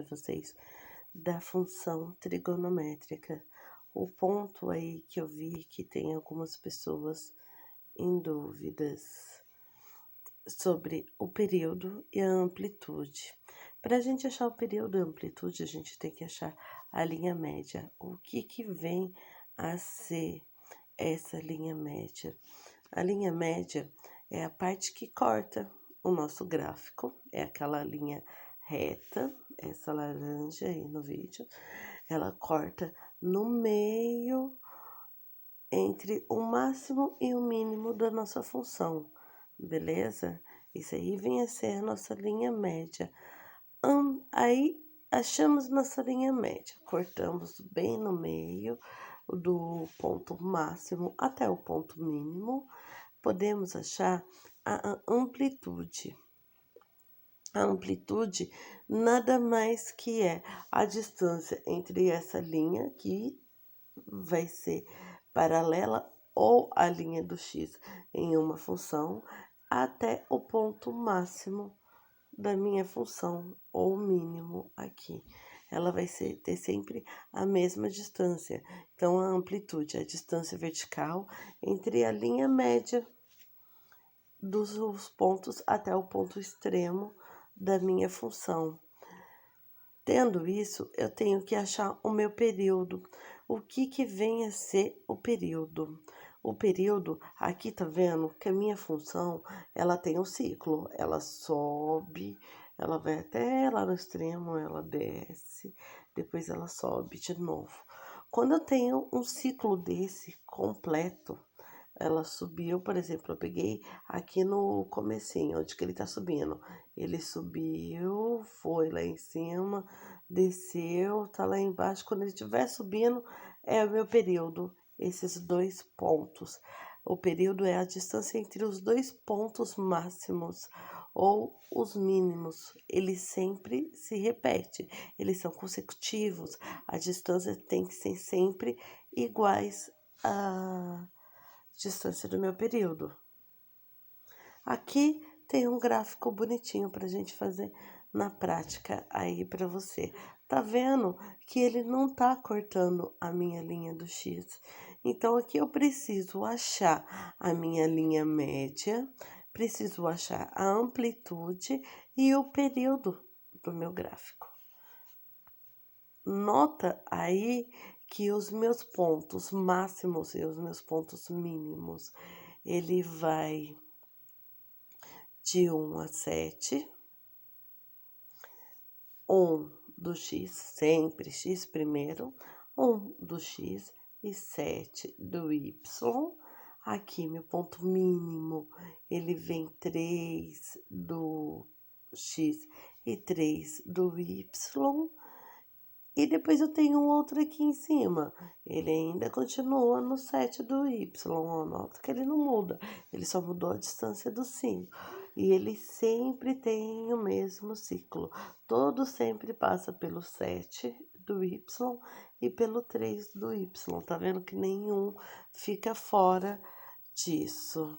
para vocês da função trigonométrica. O ponto aí que eu vi que tem algumas pessoas em dúvidas sobre o período e a amplitude. Para a gente achar o período e a amplitude, a gente tem que achar a linha média. O que vem a ser essa linha média? A linha média é a parte que corta o nosso gráfico, é aquela linha reta, essa laranja aí no vídeo, ela corta no meio entre o máximo e o mínimo da nossa função, beleza? Isso aí vem a ser a nossa linha média. Aí achamos nossa linha média, cortamos bem no meio do ponto máximo até o ponto mínimo, podemos achar a amplitude. A amplitude nada mais que é a distância entre essa linha que vai ser paralela ou a linha do x em uma função até o ponto máximo da minha função ou mínimo aqui. Ela vai ter sempre a mesma distância. Então, a amplitude é a distância vertical entre a linha média dos pontos até o ponto extremo da minha função. Tendo isso, eu tenho que achar o meu período. O que vem a ser o período? O período, aqui tá vendo que a minha função, ela tem um ciclo. Ela sobe, ela vai até lá no extremo, ela desce, depois ela sobe de novo. Quando eu tenho um ciclo desse completo, ela subiu, por exemplo, eu peguei aqui no comecinho, onde que ele tá subindo. Ele subiu, foi lá em cima, desceu, tá lá embaixo. Quando ele estiver subindo, é o meu período, esses dois pontos. O período é a distância entre os dois pontos máximos ou os mínimos. Ele sempre se repete, eles são consecutivos. A distância tem que ser sempre iguais a distância do meu período. Aqui tem um gráfico bonitinho para a gente fazer na prática aí para você. Tá vendo que ele não tá cortando a minha linha do X? Então, aqui eu preciso achar a minha linha média, preciso achar a amplitude e o período do meu gráfico. Nota aí que os meus pontos máximos e os meus pontos mínimos, ele vai de 1 a 7, 1 do x, sempre x primeiro, 1 do x e 7 do y. Aqui, meu ponto mínimo, ele vem 3 do x e 3 do y. E depois eu tenho um outro aqui em cima. Ele ainda continua no 7 do y. Nota que ele não muda. Ele só mudou a distância do 5. E ele sempre tem o mesmo ciclo. Todo sempre passa pelo 7 do y e pelo 3 do y. Tá vendo que nenhum fica fora disso.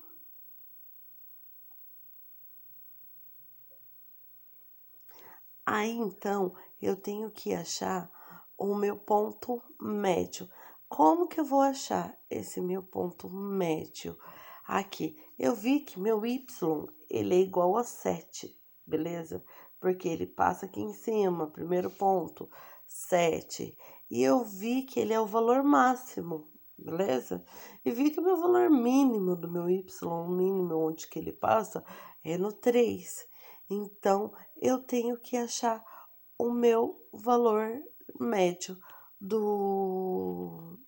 Aí, então, eu tenho que achar o meu ponto médio. Como que eu vou achar esse meu ponto médio? Aqui, eu vi que meu y, ele é igual a 7, beleza? Porque ele passa aqui em cima, primeiro ponto, 7. E eu vi que ele é o valor máximo, beleza? E vi que o meu valor mínimo do meu y, o mínimo onde que ele passa, é no 3. Então, eu tenho que achar o meu valor médio do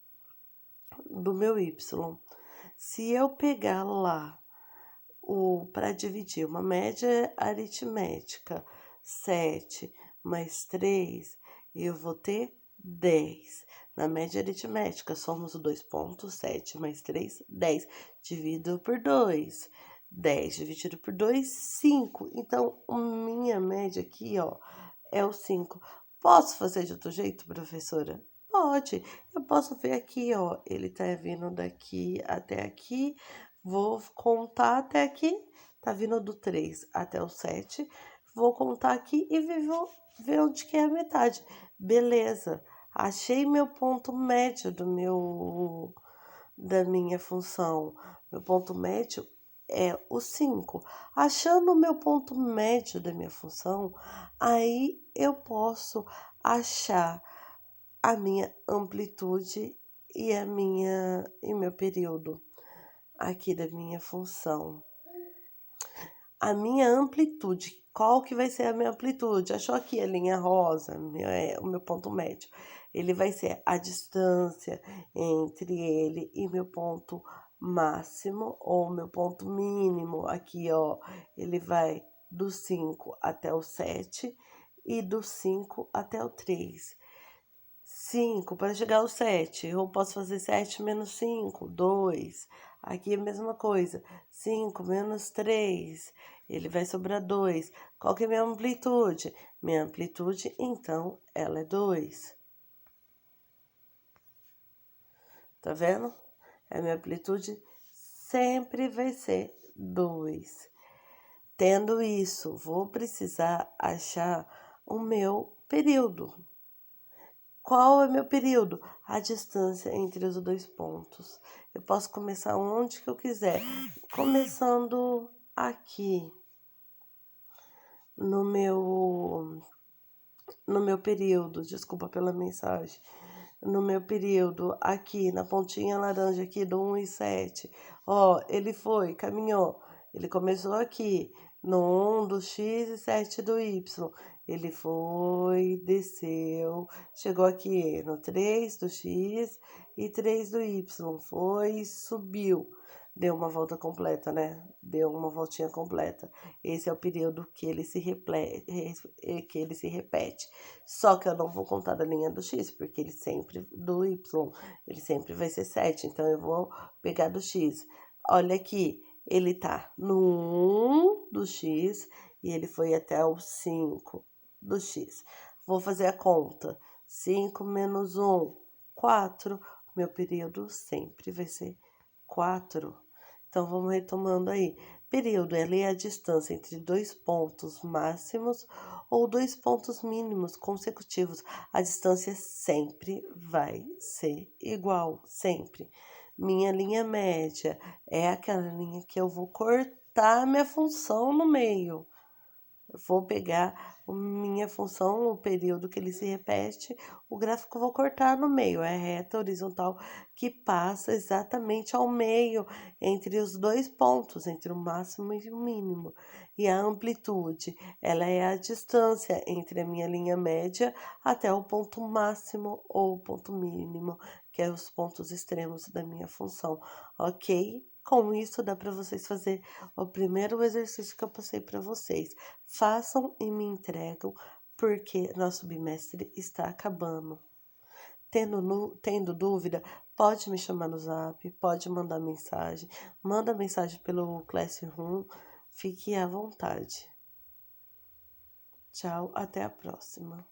meu y. Se eu pegar lá para dividir uma média aritmética, 7 mais 3, eu vou ter 10. Na média aritmética, somos 2 pontos, 7 mais 3, 10. Divido por 2. 10 dividido por 2, 5. Então, a minha média aqui, ó, é o 5. Posso fazer de outro jeito, professora? Pode. Eu posso ver aqui, ó, ele tá vindo daqui até aqui. Vou contar até aqui. Tá vindo do 3 até o 7. vou contar aqui e vou ver onde que é a metade. Beleza, achei meu ponto médio da minha função. Meu ponto médio é o 5. Achando o meu ponto médio da minha função, aí eu posso achar a minha amplitude e meu período aqui da minha função. A minha amplitude, qual que vai ser a minha amplitude? Achou aqui a linha rosa, o meu ponto médio. Ele vai ser a distância entre ele e meu ponto máximo ou meu ponto mínimo. Aqui, ó, ele vai do 5 até o 7 e do 5 até o 3. 5 para chegar ao 7. Eu posso fazer 7 menos 5, 2. Aqui é a mesma coisa. 5 menos 3, ele vai sobrar 2. Qual que é a minha amplitude? Minha amplitude, então, ela é 2. Tá vendo? A minha amplitude sempre vai ser 2. Tendo isso, vou precisar achar o meu período. Qual é meu período? A distância entre os dois pontos. Eu posso começar onde que eu quiser. Começando aqui no meu período, desculpa pela mensagem. No meu período, aqui na pontinha laranja aqui do 1 e 7. Ó, ele foi, caminhou. Ele começou aqui no 1 do X e 7 do Y. Ele foi, desceu, chegou aqui no 3 do X e 3 do Y. Foi, subiu. Deu uma volta completa, né? Deu uma voltinha completa. Esse é o período que ele se repete. Só que eu não vou contar da linha do X, porque do Y, ele sempre vai ser 7. Então, eu vou pegar do X. Olha aqui, ele tá no 1 do X e ele foi até o 5 do X. Vou fazer a conta. 5 menos 1, 4. Meu período sempre vai ser 4. Então, vamos retomando aí. Período, ela é a distância entre dois pontos máximos ou dois pontos mínimos consecutivos. A distância sempre vai ser igual, sempre. Minha linha média é aquela linha que eu vou cortar minha função no meio. Eu vou pegar minha função, o período que ele se repete, o gráfico eu vou cortar no meio. É reta horizontal que passa exatamente ao meio entre os dois pontos, entre o máximo e o mínimo. E a amplitude, ela é a distância entre a minha linha média até o ponto máximo ou o ponto mínimo, que é os pontos extremos da minha função, ok? Com isso, dá para vocês fazer o primeiro exercício que eu passei para vocês. Façam e me entregam, porque nosso bimestre está acabando. Tendo dúvida, pode me chamar no Zap, pode mandar mensagem. Manda mensagem pelo Classroom, fique à vontade. Tchau, até a próxima.